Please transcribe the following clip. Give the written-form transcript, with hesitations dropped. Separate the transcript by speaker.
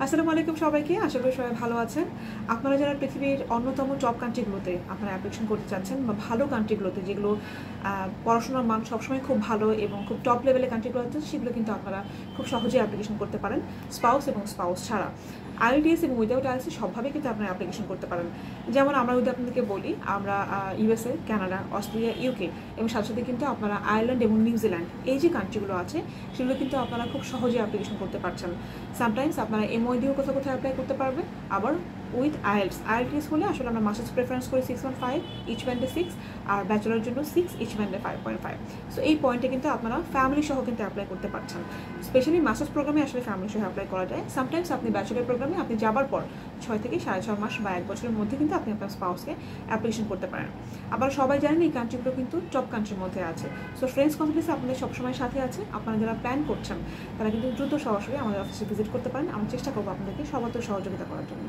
Speaker 1: আসসালামু আলাইকুম সবাইকে। আশা করি সবাই ভালো আছেন। আপনারা যারা পৃথিবীর অন্যতম টপ কান্ট্রিগুলোতে আপনারা অ্যাপ্লিকেশন করতে চাচ্ছেন বা ভালো কান্ট্রিগুলোতে যেগুলো পড়াশোনার মান সবসময় খুব ভালো এবং খুব টপ লেভেলের কান্ট্রিগুলো আছে, সেগুলো কিন্তু আপনারা খুব সহজেই অ্যাপ্লিকেশন করতে পারেন স্পাউস এবং স্পাউস ছাড়া। আইএলটিএস এবং উইদাউট আইএলটিএস সবভাবে কিন্তু আপনারা অ্যাপ্লিকেশন করতে পারেন। যেমন আমরা যদি আপনাদেরকে বলি, আমরা ইউএসএ, কানাডা, অস্ট্রেলিয়া, ইউকে এবং সাথে সাথে কিন্তু আপনারা আয়ারল্যান্ড এবং নিউজিল্যান্ড, এই যে কান্ট্রিগুলো আছে সেগুলো কিন্তু আপনারা খুব সহজে অ্যাপ্লিকেশন করতে পারছেন। সামটাইমস আপনারা এমওয়াই দিয়েও কোথাও কোথাও অ্যাপ্লাই করতে পারবেন, আবার উইথ আইএলটিএস হলে আসলে আমরা মাস্টার্স প্রেফারেন্স করি 6.5 ইচ ব্যান্ডে 6, আর ব্যাচেলার জন্য 6 ইচ ব্যান্ডে 5.5। সো এই পয়েন্টে কিন্তু আপনারা ফ্যামিলি সহ কিন্তু অ্যাপ্লাই করতে পারছেন। স্পেশালি মাস্টার্স প্রোগ্রামে আসলে ফ্যামিলি সহ অ্যাপ্লাই করা যায়। সামটাইমস আপনি ব্যাচেলার প্রোগ্রামে আপনি যাবার পর 6 থেকে 6.5 মাস বা 1 বছরের মধ্যে কিন্তু আপনি আপনার স্পাউসকে অ্যাপ্লিকেশন করতে পারেন। আবার সবাই জানেন এই কান্ট্রিগুলো কিন্তু টপ কান্ট্রির মধ্যে আছে। সো ফ্রেন্ডস কনফারেন্সে আপনাদের সবসময় সাথে আছে। আপনারা যারা প্ল্যান করছেন তারা কিন্তু দ্রুত সরাসরি আমাদের অফিসে ভিজিট করতে পারেন। আমরা চেষ্টা করবো আপনাদেরকে সর্বোচ্চ সহযোগিতা করার জন্য।